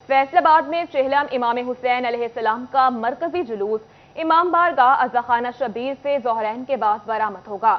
फैसलाबाद में चेहलम इमाम हुसैन अलैहिस्सलाम का मरकजी जुलूस इमाम बारगाह अज़ाखाना शबीर से ज़ोहरैन के बाद बरामद होगा।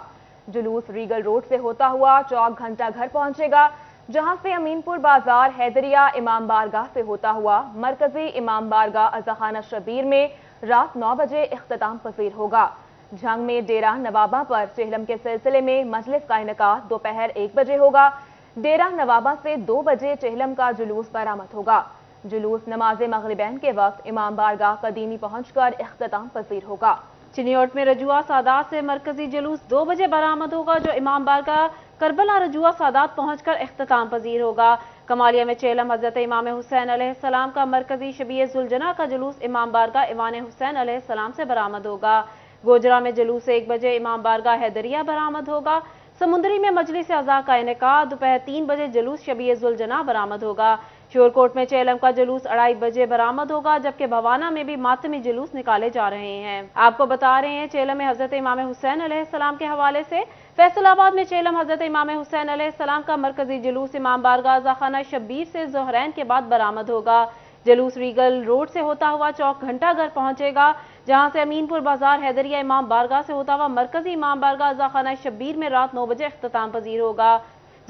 जुलूस रीगल रोड से होता हुआ चौक घंटा घर पहुंचेगा, जहां से अमीनपुर बाजार हैदरिया इमाम बारगाह से होता हुआ मरकजी इमाम बारगाह अज़ाखाना शबीर में रात 9 बजे इख्तिताम पजीर होगा। झंग में डेरा नवाबा पर चेहलम के सिलसिले में मजलिस का इनेकाद दोपहर 1 बजे होगा। डेरा नवाबा से 2 बजे चेहलम का जुलूस बरामद होगा। जुलूस नमाज मगरिबैन के वक्त इमाम बारगाह कदीमी पहुंचकर इख्तिताम पजीर होगा। चिनियोट में रजुआ सादात से मरकजी जुलूस 2 बजे बरामद होगा, जो इमाम बारगाह करबला रजुआ सादात पहुंचकर इख्तिताम पजीर होगा। कमालिया में चेहलम हजरत इमाम हुसैन अलैहिस्सलाम का मरकजी शबीए जुलजना का जुलूस इमाम बारगाह इवान हुसैन अलैहिस्सलाम से बरामद होगा। गोजरा में जुलूस 1 बजे इमाम बारगाह हैदरिया बरामद होगा। समुंदरी में मजलिस अज़ा का इनेकाद दोपहर 3 बजे जुलूस शबीए जुलजना बरामद होगा। शोरकोट में चेहलम का जुलूस 2:30 बजे बरामद होगा, जबकि भवाना में भी मातमी जुलूस निकाले जा रहे हैं। आपको बता रहे हैं चेहलम में हजरत इमाम हुसैन अलैहिस्सलाम के हवाले से फैसलाबाद में चेहलम हजरत इमाम हुसैन अलैहिस्सलाम का मरकजी जुलूस इमाम बारगाह अज़ाखाना शबीर से ज़ोहरैन के बाद बरामद होगा। जुलूस रीगल रोड से होता हुआ चौक घंटा घर पहुंचेगा, जहां से अमीनपुर बाजार हैदरिया इमाम बारगाह से होता हुआ मरकजी इमाम बारगाह अज़ाखाना शबीर में रात 9 बजे इख्तिताम पजीर होगा।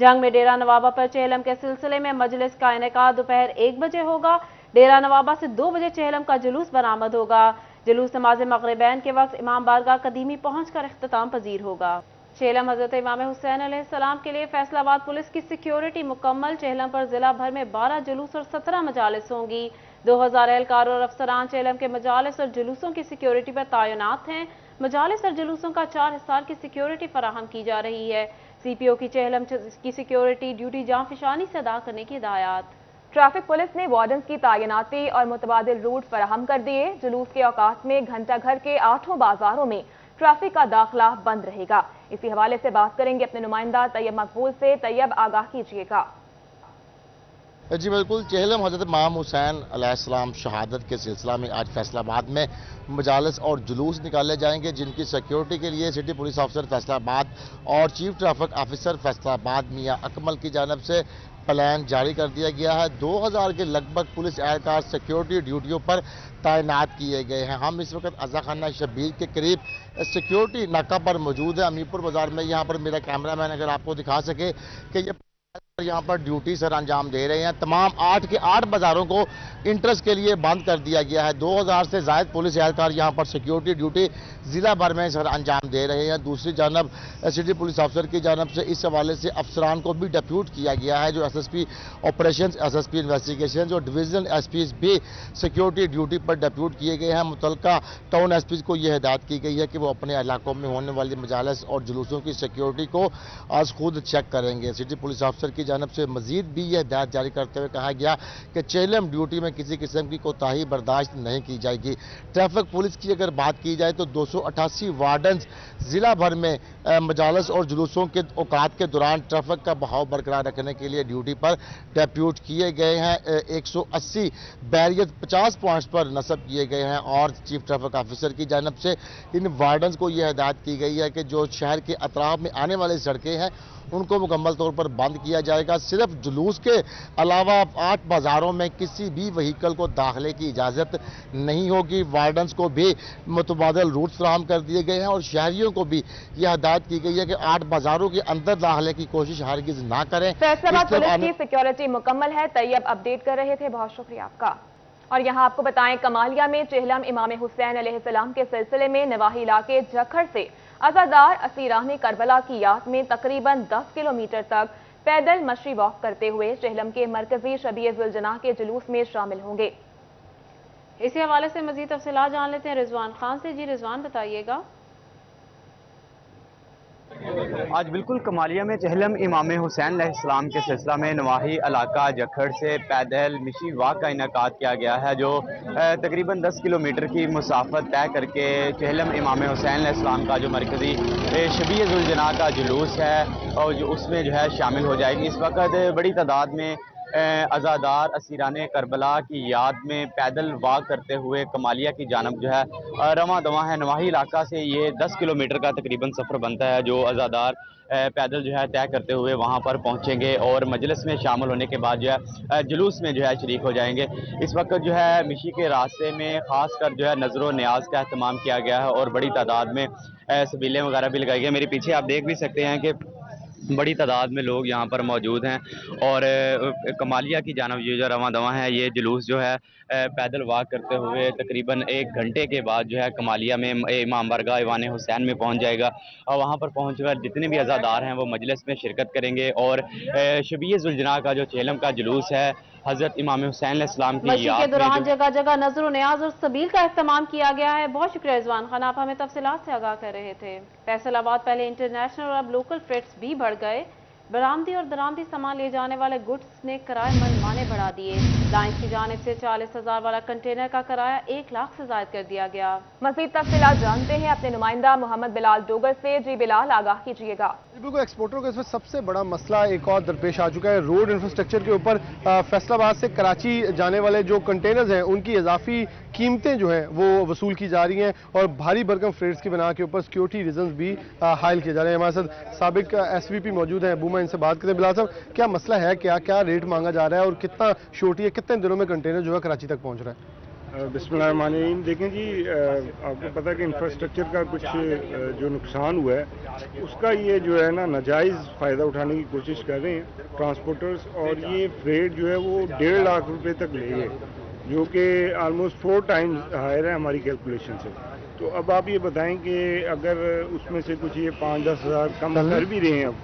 जंग में डेरा नवाबा पर चेहलम के सिलसिले में मजलिस का इनेकाद दोपहर 1 बजे होगा। डेरा नवाबा से 2 बजे चेहलम का जुलूस बरामद होगा। जुलूस नमाज मगरिबैन के वक्त इमाम बारगाह कदीमी पहुंचकर इख्तिताम पजीर होगा। चेहलम हजरत इमाम हुसैन अलैहिस्सलाम के लिए फैसलाबाद पुलिस की सिक्योरिटी मुकम्मल। चेहलम पर जिला भर में 12 जुलूस और 17 मजालिस होंगी। 2000 एहलकार और अफसरान चेहलम के मजालिस और जुलूसों की सिक्योरिटी पर तैनात हैं। मजालिस और जुलूसों का 4 हिस्सार की सिक्योरिटी फराहम की जा रही है। CPO की चेहलम की सिक्योरिटी ड्यूटी जांफिशानी से अदा करने की हिदायत। ट्रैफिक पुलिस ने वार्डन की तैनाती और मुतबादिल रूट फराहम कर दिए। जुलूस के औकात में घंटा घर के 8 बाजारों में ट्रैफिक का दाखिला बंद रहेगा। इसी हवाले से बात करेंगे अपने नुमाइंदा तैयब मकबूल से। तैयब, आगाह कीजिएगा। जी बिल्कुल, चेहलम हज़रत इमाम हुसैन अलैहिस्सलाम शहादत के सिलसिला में आज फैसलाबाद में मजालिस और जुलूस निकाले जाएंगे, जिनकी सिक्योरिटी के लिए सिटी पुलिस ऑफिसर फैसलाबाद और चीफ ट्रैफिक ऑफिसर फैसलाबाद मियां अकमल की जानिब से प्लान जारी कर दिया गया है। 2000 के लगभग पुलिस एहलकार सिक्योरिटी ड्यूटियों पर तैनात किए गए हैं। हम इस वक्त अज़ाखाना शबीर के करीब सिक्योरिटी नाका पर मौजूद है, अमीरपुर बाजार में। यहाँ पर मेरा कैमरामैन अगर आपको दिखा सके कि ये यहाँ पर ड्यूटी सर अंजाम दे रहे हैं। तमाम 8 के 8 बाजारों को इंटरेस्ट के लिए बंद कर दिया गया है। 2000 से जायद पुलिस एहलकार यहाँ पर सिक्योरिटी ड्यूटी जिला भर में सर अंजाम दे रहे हैं। दूसरी जानब सिटी पुलिस ऑफिसर की जानब से इस हवाले से अफसरान को भी डिप्यूट किया गया है, जो SSP ऑपरेशन, SSP इन्वेस्टिगेशन, जो डिवीजनल SPs भी सिक्योरिटी ड्यूटी पर डिप्यूट किए गए हैं। मुतलका टाउन SPs को यह हिदायत की गई है कि वो अपने इलाकों में होने वाली मजालिस और जुलूसों की सिक्योरिटी को आज खुद चेक करेंगे। सिटी पुलिस ऑफिसर की जानब से मजीद भी यह हिदायत जारी करते हुए कहा गया कि चेहलम ड्यूटी में किसी किस्म की कोताही बर्दाश्त नहीं की जाएगी। ट्रैफिक पुलिस की अगर बात की जाए तो 288 वार्डन जिला भर में मजालिस और जुलूसों के औकात के दौरान ट्रैफिक का बहाव बरकरार रखने के लिए ड्यूटी पर डिप्यूट किए गए हैं। 180 बैरियर 50 पॉइंट्स पर नस्ब किए गए हैं और चीफ ट्रैफिक ऑफिसर की जानब से इन वार्डन को यह हिदायत की गई है कि जो शहर के अतराफ में आने वाली सड़कें हैं उनको मुकम्मल तौर पर बंद किया जाएगा। सिर्फ जुलूस के अलावा 8 बाजारों में किसी भी व्हीकल को दाखिले की इजाज़त नहीं होगी। वार्डन्स को भी मुतबादिल रूट फराहम कर दिए गए हैं और शहरियों को भी यह हिदायत की गई है कि 8 बाजारों के अंदर दाखिले की कोशिश हरगिज ना करें। फैसलाबाद पुलिस की सिक्योरिटी मुकम्मल है। तैयब अपडेट कर रहे थे, बहुत शुक्रिया आपका। और यहाँ आपको बताएं, कमालिया में चेहलम इमाम हुसैन अलैहिस्सलाम के सिलसिले में नवाही इलाके झक्खड़ से अज़ादार असीरान करबला की याद में तकरीबन 10 किलोमीटर तक पैदल मशी वॉक करते हुए चेहलम के मरकजी शबीए जुलजना के जुलूस में शामिल होंगे। इसी हवाले से मजीद तफसीलात जान लेते हैं रिजवान खान से। जी रिजवान, बताइएगा। आज बिल्कुल कमालिया में चेहलम इमाम हुसैन अलैहिस्सलाम के सिलसिला में नवाही इलाका जखड़ से पैदल मिशी वाक का इनेकाद किया गया है, जो तकरीबन 10 किलोमीटर की मुसाफत तय करके चेहलम इमाम हुसैन अलैहिस्सलाम का जो मरकजी शबीए जुलजना का जुलूस है और जो उसमें जो है शामिल हो जाएगी। इस वक्त बड़ी तादाद में अज़ादार असीरान करबला की याद में पैदल वाक करते हुए कमालिया की जानब जो है रवां दवा है। नवाही इलाका से ये 10 किलोमीटर का तकरीबन सफ़र बनता है जो अज़ादार पैदल जो है तय करते हुए वहाँ पर पहुँचेंगे और मजलिस में शामिल होने के बाद जो है जुलूस में जो है शरीक हो जाएंगे। इस वक्त जो है मिशी के रास्ते में ख़ास कर जो है नज़र न्याज का अहतमाम किया गया है और बड़ी तादाद में सबीलें वगैरह भी लगाई गई। मेरे पीछे आप देख भी सकते हैं कि बड़ी तादाद में लोग यहाँ पर मौजूद हैं और कमालिया की जानब ये जो रवां दवा है ये जुलूस जो है पैदल वाक करते हुए तकरीबन 1 घंटे के बाद जो है कमालिया में इमाम बारगाह ईवान हुसैन में पहुँच जाएगा और वहाँ पर पहुँचकर जितने भी अज़ादार हैं वो मजलिस में शिरकत करेंगे और शबीए ज़ुलजना का जो चेलम का जुलूस है हजरत इमाम हुसैन अलैहिस्सलाम की मशी याद के में दौरान जगह जगह नजर न्याज और सबील का इस्तेमाल किया गया है। बहुत शुक्रिया रिजवान खान, आप हमें तफसीलात से आगाह कर रहे थे। फैसलाबाद पहले इंटरनेशनल और अब लोकल फ्रेट्स भी बढ़ गए। बरामदी और दरामदी सामान ले जाने वाले गुड्स ने किराए मनमाने बढ़ा दिए। लाइंस की जानिब से 40,000 वाला कंटेनर का किराया 1 लाख से ज्यादा कर दिया गया। मजीद तफसीलात जानते हैं अपने नुमाइंदा मोहम्मद बिलाल डोगर से। जी बिलाल, आगाह कीजिएगा। बिल्कुल, एक्सपोर्टरों का इसमें सबसे बड़ा मसला एक और दरपेश आ चुका है। रोड इंफ्रास्ट्रक्चर के ऊपर फैसलाबाद से कराची जाने वाले जो कंटेनर्स हैं उनकी इजाफी कीमतें जो हैं वो वसूल की जा रही हैं और भारी भरकम फ्रेट्स की बना के ऊपर सिक्योरिटी रीजंस भी हायल किए जा रहे हैं। हमारे साथ साबिक SVP मौजूद हैं अबूमा, इनसे बात करते हैं। बिलाल साहब, क्या मसला है, क्या क्या रेट मांगा जा रहा है और कितना शॉर्टी है, कितने दिनों में कंटेनर जो है कराची तक पहुँच रहा है? बिस्मिल्लाहिर्रहमानिर्रहीम। देखें जी, आपको पता है कि इंफ्रास्ट्रक्चर का कुछ जो नुकसान हुआ है उसका ये जो है ना नाजायज़ फ़ायदा उठाने की कोशिश कर रहे हैं ट्रांसपोर्टर्स और ये फ्रेट जो है वो 1.5 लाख रुपए तक ले गए जो कि आलमोस्ट 4 टाइम्स हायर है हमारी कैलकुलेशन से। तो अब आप ये बताएं कि अगर उसमें से कुछ ये 5-10 हज़ार कम कर भी रहे हैं अब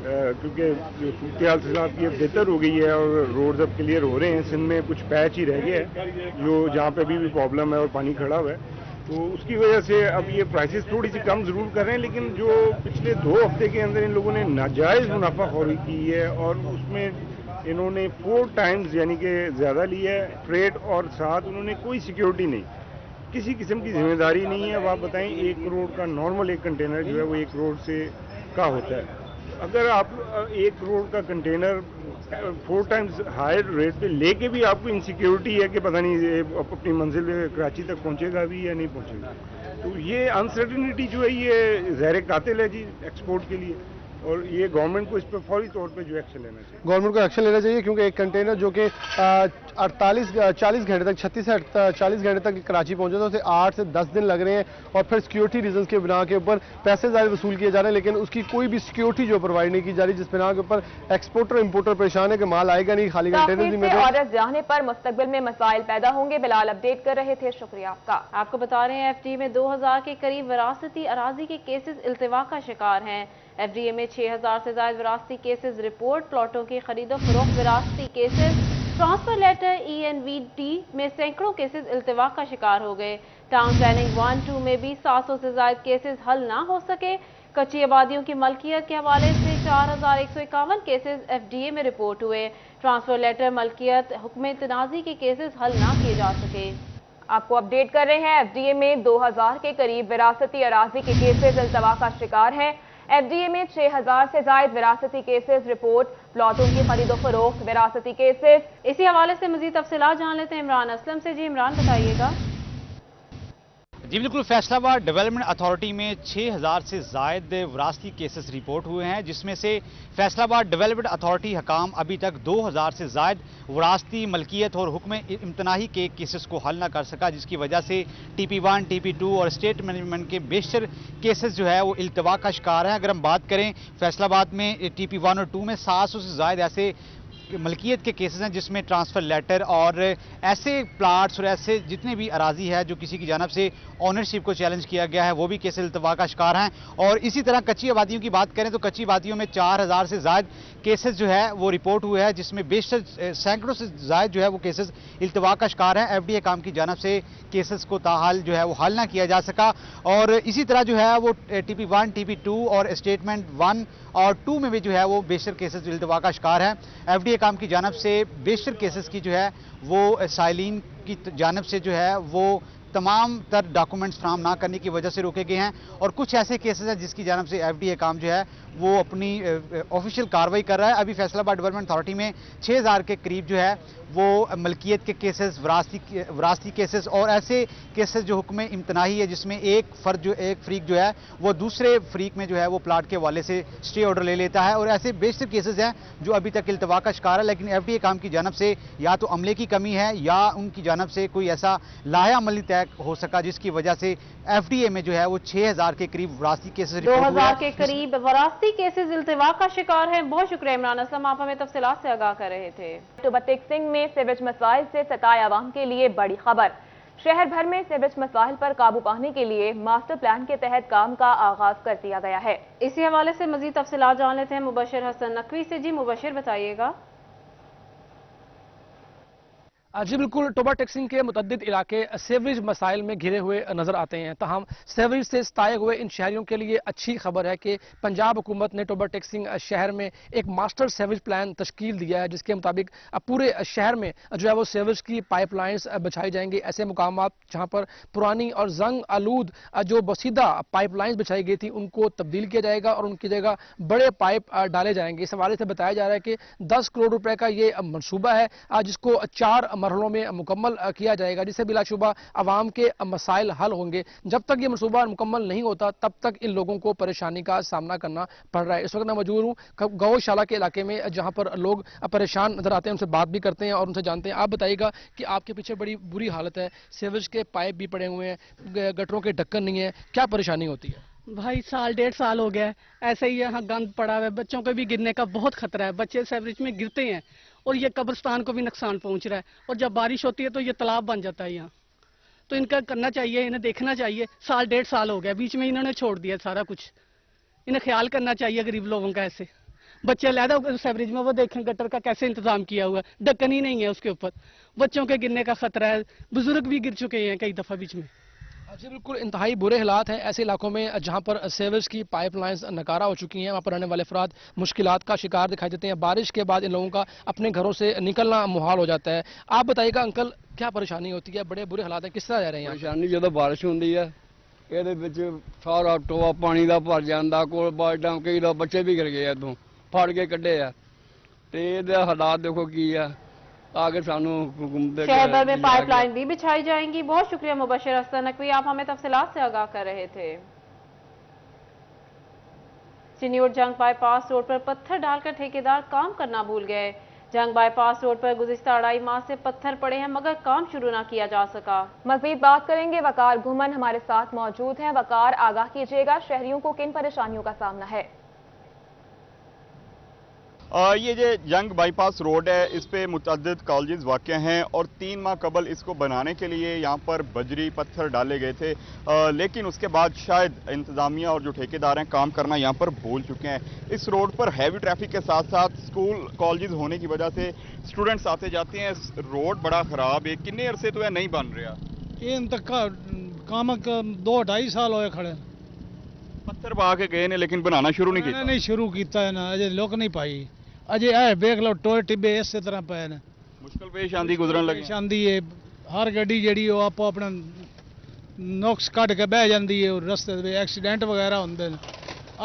क्योंकि सूरत हाल से साहब ये बेहतर हो गई है और रोड्स अब क्लियर हो रहे हैं। सिंध में कुछ पैच ही रह गया है जो जहाँ पे अभी भी प्रॉब्लम है और पानी खड़ा हुआ है, तो उसकी वजह से अब ये प्राइसेस थोड़ी सी कम ज़रूर कर रहे हैं। लेकिन जो पिछले 2 हफ्ते के अंदर इन लोगों ने नाजायज़ मुनाफाखोरी की है और उसमें इन्होंने 4 टाइम्स यानी कि ज़्यादा लिया है फ्रेट और साथ उन्होंने कोई सिक्योरिटी नहीं, किसी किस्म की जिम्मेदारी नहीं है। अब आप बताएं 1 करोड़ का नॉर्मल एक कंटेनर जो है वो 1 करोड़ से का होता है। अगर आप 1 करोड़ का कंटेनर 4 टाइम्स हायर रेट पे लेके भी आपको इनसिक्योरिटी है कि पता नहीं ये अपनी मंजिल कराची तक पहुंचेगा भी या नहीं पहुंचेगा, तो ये अनसर्टिनिटी जो है ये ज़हर कातिल है जी एक्सपोर्ट के लिए और ये गवर्नमेंट को इस पर फौरी तौर पे जो एक्शन लेना चाहिए। गवर्नमेंट को एक्शन लेना चाहिए क्योंकि एक कंटेनर जो कि 40 घंटे तक 36 से 40 घंटे तक कराची पहुंचे तो उसे 8 से 10 दिन लग रहे हैं और फिर सिक्योरिटी रीजंस के बिना के ऊपर पैसे ज़्यादा वसूल किए जा रहे हैं, लेकिन उसकी कोई भी सिक्योरिटी जो प्रोवाइड नहीं की जा रही, जिस बिना के ऊपर एक्सपोर्टर इंपोर्टर परेशान है कि माल आएगा नहीं, खाली कंटेनर नहीं मिलेगा। ऑर्डर जाने पर मुस्तकबिल में मसाइल पैदा होंगे। बिलाल अपडेट कर रहे थे, शुक्रिया आपका। आपको बता रहे हैं FTA में 2000 के करीब विरासती अराजी के केसेस इल्तिवा का शिकार हैं। FTA में 6000 से ज्यादा विरासती केसेस रिपोर्ट, प्लॉटों की खरीदो फरोख्त विरासती केसेस, ट्रांसफर लेटर ENVT में सैकड़ों केसेस इल्तिवा का शिकार हो गए। टाउन प्लानिंग 1-2 में भी 700 से ज्यादा केसेस हल ना हो सके। कच्ची आबादियों की मलकियत के हवाले से 4151 केसेस FTA में रिपोर्ट हुए। ट्रांसफर लेटर मलकियत हुक्म तनाज़ी के केसेस हल ना किए जा सके। आपको अपडेट कर रहे हैं, FTA में 2000 के करीब विरासती अराजी के केसेस इल्तिवा का शिकार हैं। FTA में 6000 से ज्यादा विरासती केसेस रिपोर्ट, प्लॉटों की खरीदो फरोख्त विरासती केसेस। इसी हवाले से मजीद तफसीलात जान लेते हैं इमरान असलम से। जी इमरान, बताइएगा। जी बिल्कुल, फैसलाबाद डेवलपमेंट अथॉरिटी में 6000 से ज़ायद विरासती केसेस रिपोर्ट हुए हैं, जिसमें से फैसलाबाद डेवलपमेंट अथॉरिटी हकाम अभी तक 2000 से ज़ायद विरासती मलकियत और हुक्म इम्तनाही के केसेस को हल ना कर सका, जिसकी वजह से TP1, TP2 और स्टेट मैनेजमेंट के बेशतर केसेस जो है वो इल्तिवा का शिकार है। अगर हम बात करें फैसलाबाद में TP1 और 2 में 700 से ज़ायद ऐसे मलकियत के केसेस हैं जिसमें ट्रांसफ़र लेटर और ऐसे प्लाट्स और ऐसे जितने भी अराजी है जो किसी की जानब से ऑनरशिप को चैलेंज किया गया है वो भी केस इल्तिवा का शिकार हैं। और इसी तरह कच्ची आबादियों की बात करें तो कच्ची आबादियों में 4000 से ज़्यादा केसेस जो है वो रिपोर्ट हुए हैं, जिसमें बेशतर सैकड़ों से ज़्यादा जो है वो केसेस इल्तिवा का शिकार हैं। FDA काम की जानब से केसेस को ताहाल जो है वो हल ना किया जा सका। और इसी तरह जो है वो TP1, TP2 और स्टेटमेंट 1 और 2 में भी जो है वो बेशतर केसेस इल्तिवा का शिकार है। FDA काम की जानब से बेशतर केसेस की जो है वो साइलिन की जानब से जो है वो तमाम तर डॉक्यूमेंट्स फ्राहम ना करने की वजह से रोके गए हैं। और कुछ ऐसे केसेस हैं जिसकी जानिब से FD काम जो है वो अपनी ऑफिशियल कार्रवाई कर रहा है। अभी फैसलाबाद डेवलपमेंट अथॉरिटी में 6000 के करीब जो है वो मलकियत के केसेस, वरासती केसेस और ऐसे केसेस जो हुक्म इम्तनाही है जिसमें एक फरीक जो है वो दूसरे फरीक में जो है वो प्लाट के हवाले से स्टे ऑर्डर ले लेता है। और ऐसे बेशतर केसेस हैं जो अभी तक इल्तवा का शिकार है, लेकिन FD काम की जानब से या तो अमले की कमी है या उनकी जानब से कोई ऐसा लाया अमली तय हो सका जिसकी वजह से FDA में जो है वो 6000 के करीब वरासती केसेस 2000 के करीब वरासती केसेस इल्तवा का शिकार है। बहुत शुक्रिया इमरान असलम, आप हमें तफसीलात से आगाह कर रहे थे। तो बतेक सिंह में सीवेज मसाइल से सताए अवाम के लिए बड़ी खबर। शहर भर में सीवेज मसाइल पर काबू पाने के लिए मास्टर प्लान के तहत काम का आगाज कर दिया गया है। इसी हवाले से मजीद तफसीलात जान लेते हैं मुबशिर हसन नकवी से। जी मुबशिर, बताइएगा। जी बिल्कुल, टोबा टेक्सिंग के मुतद्दिद इलाके सेवरेज मसाइल में घिरे हुए नजर आते हैं। तहम सेवरेज से सताए हुए इन शहरियों के लिए अच्छी खबर है कि पंजाब हुकूमत ने टोबा टेक्सिंग शहर में एक मास्टर सेवरेज प्लान तश्कील दिया है, जिसके मुताबिक पूरे शहर में जो है वो सेवरेज की पाइपलाइंस बिछाई जाएंगी। ऐसे मुकाम जहाँ पर पुरानी और जंग आलूद जो बसीदा पाइपलाइंस बिछाई गई थी उनको तब्दील किया जाएगा और उनकी जगह बड़े पाइप डाले जाएंगे। इस हवाले से बताया जा रहा है कि 10 करोड़ रुपए का ये मनसूबा है जिसको 4 मरहलों में मुकम्मल किया जाएगा, जिससे बिलाशुबा अवाम के मसाइल हल होंगे। जब तक ये मनसूबा मुकम्मल नहीं होता तब तक इन लोगों को परेशानी का सामना करना पड़ रहा है। इस वक्त मैं मौजूद हूँ गौशाला के इलाके में जहाँ पर लोग परेशान नजर आते हैं, उनसे बात भी करते हैं और उनसे जानते हैं। आप बताइएगा कि आपके पीछे बड़ी बुरी हालत है, सेवेज के पाइप भी पड़े हुए हैं, गटरों के ढक्कन नहीं है, क्या परेशानी होती है? भाई 1.5 साल हो गया है ऐसे ही यहाँ गंद पड़ा हुआ है, बच्चों को भी गिरने का बहुत खतरा है। बच्चे सेवरेज में गिरते हैं और ये कब्रिस्तान को भी नुकसान पहुंच रहा है। और जब बारिश होती है तो ये तालाब बन जाता है यहाँ। तो इनका करना चाहिए, इन्हें देखना चाहिए। 1.5 साल हो गया, बीच में इन्होंने छोड़ दिया सारा कुछ। इन्हें ख्याल करना चाहिए गरीब लोगों का। ऐसे बच्चे अलहदा सेवरेज में वो देखें गटर का कैसे इंतजाम किया हुआ है, ढक्कन ही नहीं है उसके ऊपर। बच्चों के गिरने का खतरा है, बुजुर्ग भी गिर चुके हैं कई दफा बीच में। जी बिल्कुल, इंतहाई बुरे हालात हैं ऐसे इलाकों में जहां पर सेवेज की पाइपलाइंस नकारा हो चुकी हैं। वहां पर रहने वाले अफराद मुश्किलात का शिकार दिखाई देते हैं। बारिश के बाद इन लोगों का अपने घरों से निकलना मुहाल हो जाता है। आप बताइएगा अंकल, क्या परेशानी होती है? बड़े बुरे हालात हैं, किस तरह रह रहे हैं? परेशानी जो बारिश होती है ਇਹਦੇ ਵਿੱਚ ਸਾਰਾ ਟੋਆ ਪਾਣੀ ਦਾ ਭਰ ਜਾਂਦਾ, ਕੋਲ ਬਾਲਟਾਂ ਕਈ ਦਾ ਬੱਚੇ ਵੀ ਗਿਰ ਗਏ ਇਦੋਂ ਫੜ ਕੇ ਕੱਢੇ ਆ। ਤੇ ਇਹਦੇ ਹਾਲਾਤ ਦੇਖੋ ਕੀ ਆ, आगे सानू शहर भर में पाइपलाइन भी बिछाई जाएंगी। बहुत शुक्रिया मुबशिर हसन नकवी, आप हमें तफसीलात से आगाह कर रहे थे। चिन्योट जंग बाईपास रोड पर पत्थर डालकर ठेकेदार काम करना भूल गए। जंग बाईपास रोड पर गुज़िश्ता 2.5 माह से पत्थर पड़े हैं मगर काम शुरू ना किया जा सका। मज़ीद बात करेंगे, वकार घुमन हमारे साथ मौजूद हैं। वकार, आगाह कीजिएगा, शहरियों को किन परेशानियों का सामना है? ये जो जंग बाईपास रोड है इस पे मुतअद्दिद कॉलेजेस वाक़ हैं और 3 माह कबल इसको बनाने के लिए यहाँ पर बजरी पत्थर डाले गए थे, लेकिन उसके बाद शायद इंतज़ामिया और जो ठेकेदार हैं काम करना यहाँ पर भूल चुके हैं। इस रोड पर हैवी ट्रैफिक के साथ साथ स्कूल कॉलेजेस होने की वजह से स्टूडेंट्स आते जाते हैं। रोड बड़ा ख़राब है, कितने अरसे तो है नहीं बन रहा? ये तक काम 2-2.5 साल हो खड़े, पत्थर पा के गए ने लेकिन बनाना शुरू नहीं किया। नहीं शुरू किया है ना, अजे लोग नहीं पाई। अजे है देख लो टोए टिब्बे इस तरह पे ने, मुश्किल पेश आंदी गुजरन लगी। पेश आंदी है, हर गड्डी जी आपो अपना नुक्स कट के बह जाती है और रस्ते में एक्सीडेंट वगैरह होंगे ने।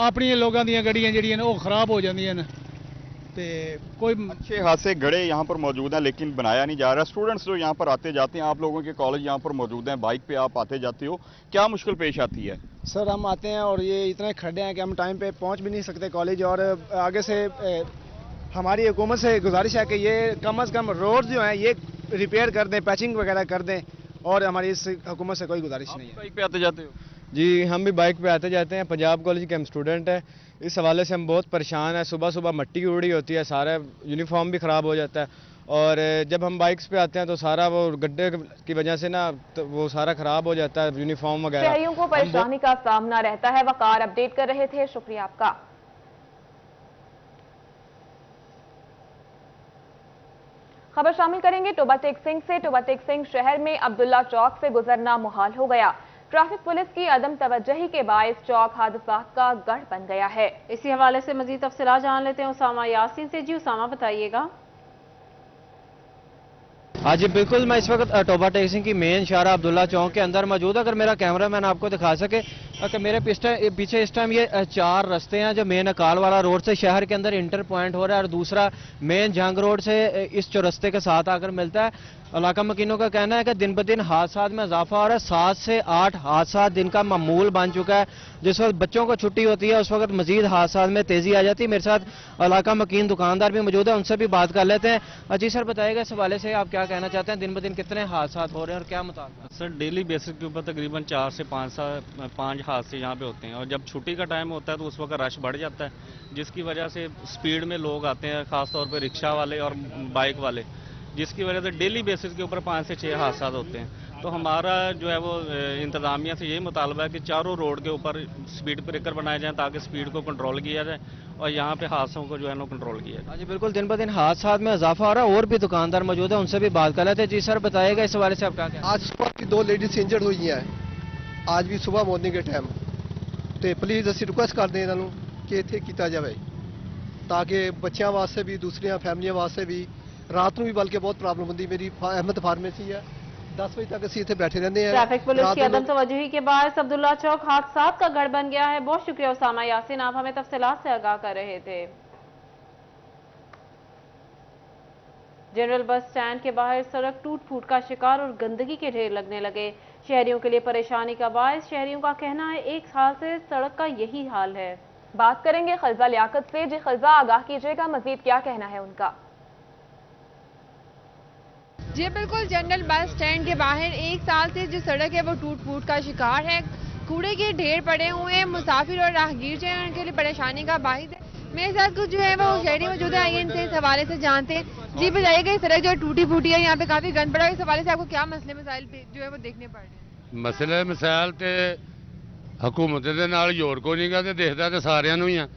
अपनी लोगों दी गड्डियां जी वो खराब हो जांदियां ने। ते कोई अच्छे खासे गड़े यहाँ पर मौजूद हैं लेकिन बनाया नहीं जा रहा। स्टूडेंट्स जो यहाँ पर आते जाते हैं, आप लोगों के कॉलेज यहाँ पर मौजूद हैं, बाइक पे आप आते जाते हो, क्या मुश्किल पेश आती है? सर हम आते हैं और ये इतने खड्डे हैं कि हम टाइम पे पहुँच भी नहीं सकते कॉलेज। और आगे से हमारी हुकूमत से गुजारिश है कि ये कम से कम रोड जो हैं ये रिपेयर कर दें, पैचिंग वगैरह कर दें। और हमारी इस हुकूमत से कोई गुजारिश नहीं है। बाइक पे आते जाते हो? जी हम भी बाइक पे आते जाते हैं, पंजाब कॉलेज के हम स्टूडेंट हैं। इस हवाले से हम बहुत परेशान हैं। सुबह सुबह मिट्टी की उड़ी होती है, सारा यूनिफॉर्म भी ख़राब हो जाता है। और जब हम बाइक्स पे आते हैं तो सारा वो गड्ढे की वजह से ना तो वो सारा ख़राब हो जाता है, यूनिफॉर्म वगैरह। शहरियों को परेशानी का सामना रहता है। वकार अपडेट कर रहे थे, शुक्रिया आपका। खबर शामिल करेंगे टोबा टेक सिंह से। टोबा टेक सिंह शहर में अब्दुल्ला चौक से गुजरना मुहाल हो गया। ट्रैफिक पुलिस की अदम तवज्जही के बायस चौक हादसात का गढ़ बन गया है। इसी हवाले से मजीद तफसीलात जान लेते हैं उसामा यासीन से। जी उसामा, बताइएगा। हाँ जी बिल्कुल, मैं इस वक्त टोबा टैक्सी की मेन शारा अब्दुल्ला चौक के अंदर मौजूद। अगर मेरा कैमरामैन आपको दिखा सके कि मेरे पीछे इस टाइम ये 4 रास्ते हैं जो मेन अकाल वाला रोड से शहर के अंदर इंटर पॉइंट हो रहा है, और दूसरा मेन जंग रोड से इस चौरस्ते के साथ आकर मिलता है। इलाका मकीनों का कहना है कि दिन ब दिन हादसा में इजाफा हो रहा है। 7 से 8 हादसा दिन का मामूल बन चुका है। जिस वक्त बच्चों को छुट्टी होती है उस वक्त मजीद हादसा में तेजी आ जाती है। मेरे साथ इलाका मकीन दुकानदार भी मौजूद है, उनसे भी बात कर लेते हैं। जी सर, बताइएगा इस हवाले से आप क्या कहना चाहते हैं, दिन ब दिन कितने हादसा हो रहे हैं और क्या मुताबिक? सर डेली बेसिस के ऊपर तकरीबन 4 से 5 हादसे यहाँ पे होते हैं, और जब छुट्टी का टाइम होता है तो उस वक्त रश बढ़ जाता है, जिसकी वजह से स्पीड में लोग आते हैं, खासतौर पर रिक्शा वाले और बाइक वाले, जिसकी वजह से डेली बेसिस के ऊपर 5 से 6 हादसा होते हैं। तो हमारा जो है वो इंतजामिया से यही मुतालबा है कि चारों रोड के ऊपर स्पीड ब्रेकर बनाए जाएं ताकि स्पीड को कंट्रोल किया जाए और यहाँ पे हादसों को जो है ना कंट्रोल किया जाए। हाँ जी बिल्कुल, दिन ब दिन हादसा में इजाफा हो रहा है। और भी दुकानदार मौजूद है, उनसे भी बात कर लेते हैं। जी सर, बताइएगा इस हवाले से आप क्या? आज सुबह की 2 लेडीज इंजर्ड हुई हैं, आज भी सुबह मॉर्निंग के टाइम। तो प्लीज़ असं रिक्वेस्ट करते हैं इन्हों कि इतने किया जाए ताकि बच्चों वास्ते भी, दूसरिया फैमिलियों वास्ते भी, रात में भी बल्कि बहुत प्रॉब्लम होती। मेरी अहमद फार्मेसी है, 10 बजे तक असी इतने बैठे रहते हैं। ट्रैफिक पुलिस की अदम तवज्जुही के बायस अब्दुल्ला चौक हादसात का गढ़ बन गया है। बहुत शुक्रिया उसामा यासीन, आप हमें तफसीलात से आगाह कर रहे थे। जनरल बस स्टैंड के बाहर सड़क टूट फूट का शिकार और गंदगी के ढेर लगने लगे। शहरियों के लिए परेशानी का बायस। शहरियों का कहना है 1 साल से सड़क का यही हाल है। बात करेंगे खलजा लियाकत से। जी खलजा, आगाह कीजिएगा, मजीद क्या कहना है उनका? जी बिल्कुल, जनरल बस स्टैंड के बाहर 1 साल से जो सड़क है वो टूट फूट का शिकार है। कूड़े के ढेर पड़े हुए हैं। मुसाफिर और राहगीर जो है उनके लिए परेशानी का बाहिस है। मेरे साथ कुछ जो है वो शहरी मौजूद है, आइए इनसे इस हवाले से जानते हैं। जी बताइएगा, इस सड़क जो टूटी फूटी है, यहाँ पे काफी गंद पड़ा है, इस हवाले से आपको क्या मसले मसाइल जो है वो देखने पड़ रहे हैं? मसले मसाइल तो हुकूमत के नाल जोर को नहीं गा, देखता तो सारिਆਂ ਨੂੰ ਹੀ ਆ।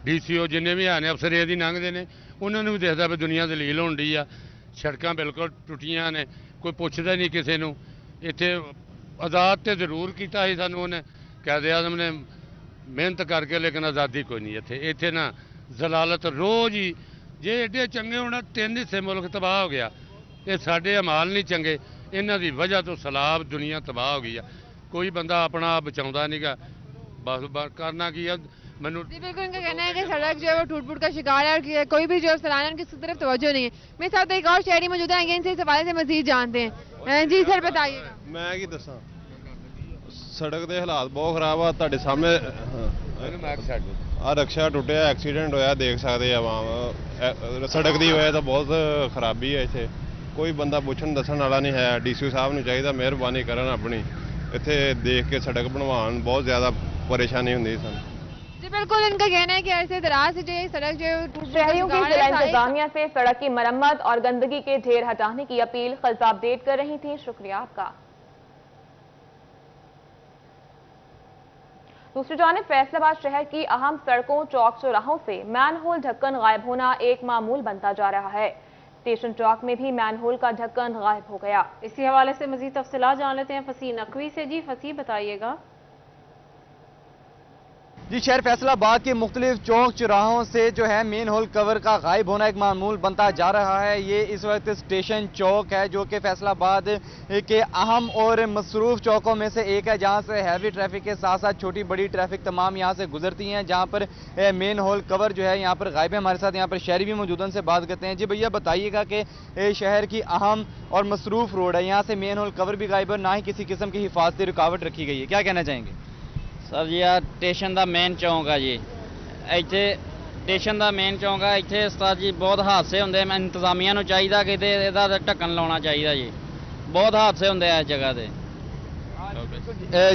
DCO जिन्ने भी है ने अफसर ये लंघते हैं, उन्होंने भी देखता भी दुनिया दलील होन डी आ। सड़क बिल्कुल टुटियां ने, कोई पुछदा नहीं किसी को। इत्थे आज़ाद तो जरूर किया ही सानू उन्हें, कायदे आज़म ने मेहनत करके, लेकिन आज़ादी कोई नहीं। इत्थे ना जलालत रोज़ ही, जे एडे चंगे होना 3 हिस्से मुल्क तबाह हो गया। ये साडे अमाल नहीं चंगे, इन्हां दी वजह तो सैलाब दुनिया तबाह हो गई है। कोई बंदा अपना आप बचाउंदा नहीं गा, बस करना की है। मैनू जी बिल्कुल, इनका कहना है कि सड़क जो है वो टूट फूट का शिकार है और कोई भी जो सलाना उनकी तरफ तवज्जो नहीं है। मेरे साथ एक और शहरी मौजूद है, इनसे इस हवाले से मजीद जानते हैं। जी सर बताइएगा। मैं की दसा, सड़क के हालात बहुत खराब आ। ਤੁਹਾਡੇ सामने आ रिक्शा टुटिया, एक्सीडेंट होया, देख सकते आवाम। सड़क की वजह तो बहुत खराबी है। इतने कोई बंदा पुछण दसन वाला नहीं है। DCO साहब नूं चाहिए मेहरबानी करन, अपनी इत्थे देख के सड़क बनवाउण। बहुत ज़्यादा परेशानी हुंदी सन। जी बिल्कुल, इनका कहना है कि ऐसे दराज से जो ये सड़क जो शहरियों की जिला इंतजामिया से सड़क की मरम्मत और गंदगी के ढेर हटाने की अपील खलजा अपडेट कर रही थी। शुक्रिया आपका। दूसरी जानिब फैसलाबाद शहर की अहम सड़कों, चौक चौराहों से मैनहोल ढक्कन गायब होना एक मामूल बनता जा रहा है। स्टेशन चौक में भी मैनहोल का ढक्कन गायब हो गया। इसी हवाले से मजीद तफसीलात जान लेते हैं फसी नकवी से। जी फसी, बताइएगा। जी, शहर फैसलाबाद के मुख्तलिफ चौक चौराहों से जो है मेन होल कवर का गायब होना एक मामूल बनता जा रहा है। ये इस वक्त स्टेशन चौक है जो कि फैसलाबाद के अहम और मसरूफ चौकों में से एक है, जहां से हैवी ट्रैफिक के साथ साथ छोटी बड़ी ट्रैफिक तमाम यहां से गुजरती हैं, जहां पर मेन होल कवर जो है यहाँ पर गायब है। हमारे साथ यहाँ पर शहरी भी मौजूद, उनसे बात करते हैं। जी भैया बताइएगा कि शहर की अहम और मसरूफ रोड है, यहाँ से मेन होल कवर भी गायब है, ना ही किसी किस्म की हिफाजती रुकावट रखी गई है, क्या कहना चाहेंगे? सर जी आ स्टेशन का मेन चौक है जी, इत्थे स्टेशन का मेन चौक है। इत्थे सर जी बहुत हादसे होंगे, मैं इंतजामिया नूं चाहिए कि इहदा ढक्कन लाना चाहिए जी। बहुत हादसे होंगे इस जगह पे।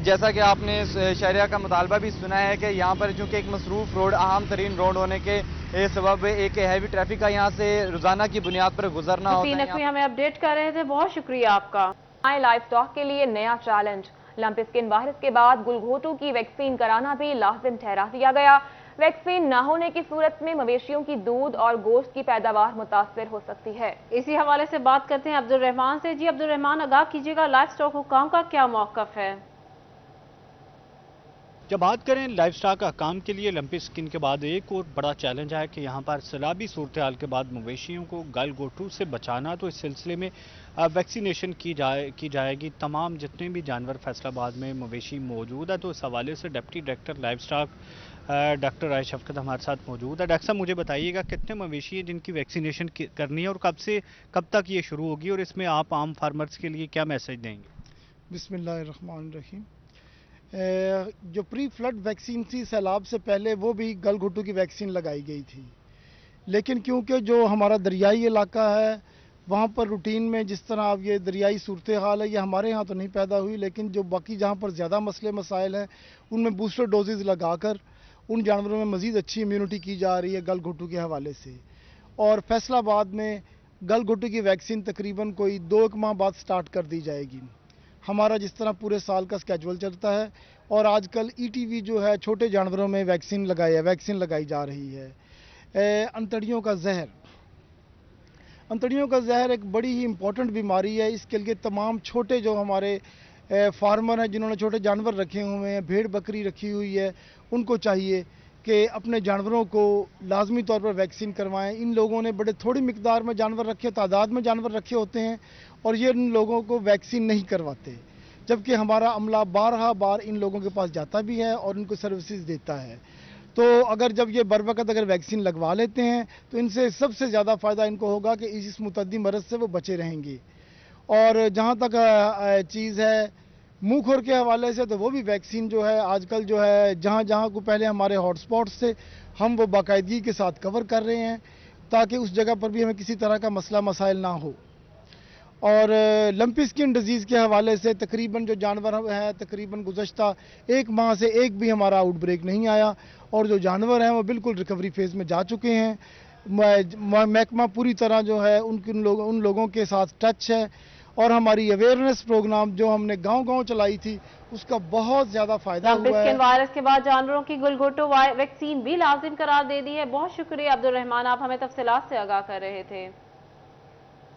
जैसा कि आपने शहरिया का मुतालबा भी सुना है कि यहाँ पर चूँकि एक मसरूफ रोड, अहम तरीन रोड होने के सबब एक हैवी ट्रैफिक का यहाँ से रोजाना की बुनियाद पर गुजरना होता है। हमें अपडेट कर रहे थे, बहुत शुक्रिया आपका। लाइव स्टॉक के लिए नया चैलेंज, लंप स्किन वायरस के बाद गुलघोटू की वैक्सीन कराना भी लाजिम ठहरा दिया गया। वैक्सीन न होने की सूरत में मवेशियों की दूध और गोश्त की पैदावार मुतासर हो सकती है। इसी हवाले से बात करते हैं अब्दुल रहमान से। जी अब्दुल रहमान, आगाह कीजिएगा, लाइव स्टॉक हुकाम का क्या मौकफ है? जब बात करें लाइफ स्टॉक हकाम के लिए लंपी स्किन के बाद एक और बड़ा चैलेंज है कि यहाँ पर सैलाबी सूरत हाल के बाद मवेशियों को गल घोटू से बचाना, तो इस सिलसिले में वैक्सीनेशन की जाएगी। तमाम जितने भी जानवर फैसलाबाद में मवेशी मौजूद है, तो इस हवाले से deputy director livestock doctor Rai Shafqat हमारे साथ मौजूद है। डॉक्टर साहब, मुझे बताइएगा कितने मवेशी हैं जिनकी वैक्सीनेशन करनी है और कब तक ये शुरू होगी, और इसमें आप आम फार्मर्स के लिए क्या मैसेज देंगे? बिस्मिल्लाहिर्रहमानिर्रहीम। जो प्री फ्लड वैक्सीन थी सैलाब से पहले, वो भी गल घुट्टू की वैक्सीन लगाई गई थी, लेकिन क्योंकि जो हमारा दरियाई इलाका है वहाँ पर रूटीन में जिस तरह अब ये दरियाई सूरत हाल है, ये हमारे यहाँ तो नहीं पैदा हुई, लेकिन जो बाकी जहाँ पर ज़्यादा मसले मसाइल हैं उनमें बूस्टर डोजेज़ लगाकर उन जानवरों में मज़ीद अच्छी इम्यूनिटी की जा रही है गल घुट्टू के हवाले से। और फैसलाबाद में गल घुट्टू की वैक्सीन तकरीबन कोई 2 माह बाद स्टार्ट कर दी जाएगी। हमारा जिस तरह पूरे साल का स्केजुअल चलता है, और आजकल ईटीवी जो है छोटे जानवरों में वैक्सीन लगाई जा रही है। अंतड़ियों का जहर एक बड़ी ही इम्पोर्टेंट बीमारी है। इसके लिए तमाम छोटे जो हमारे फार्मर हैं जिन्होंने छोटे जानवर रखे हुए हैं, भेड़ बकरी रखी हुई है, उनको चाहिए कि अपने जानवरों को लाजमी तौर पर वैक्सीन करवाएं। इन लोगों ने बड़े थोड़ी मिकदार में जानवर रखे, तादाद में जानवर रखे होते हैं, और ये इन लोगों को वैक्सीन नहीं करवाते, जबकि हमारा अमला बार इन लोगों के पास जाता भी है और इनको सर्विसेज देता है। तो अगर जब ये बर वक्त अगर वैक्सीन लगवा लेते हैं तो इनसे सबसे ज़्यादा फ़ायदा इनको होगा कि इस मुतद्दी मरज़ से वो बचे रहेंगे। और जहाँ तक चीज़ है मुँह खुर के हवाले से, तो वो भी वैक्सीन जो है आजकल जो है जहाँ को पहले हमारे हॉटस्पॉट्स थे हम वो बाकायदगी के साथ कवर कर रहे हैं, ताकि उस जगह पर भी हमें किसी तरह का मसला मसाइल ना हो। और लंपी स्किन डिजीज़ के हवाले से तकरीबन जो जानवर हैं, तकरीबन गुज़श्ता 1 माह से एक भी हमारा आउटब्रेक नहीं आया, और जो जानवर हैं वो बिल्कुल रिकवरी फेज़ में जा चुके हैं। महकमा पूरी तरह जो है उन लोगों के साथ टच है, और हमारी अवेयरनेस प्रोग्राम जो हमने गांव-गांव चलाई थी उसका बहुत ज़्यादा फ़ायदा हुआ है। लंपी स्किन वायरस के बाद जानवरों की गलघोटू वैक्सीन भी लाजिम करार दे दी है। बहुत शुक्रिया अब्दुल रहमान, आप हमें तफसीलात से आगाह कर रहे थे।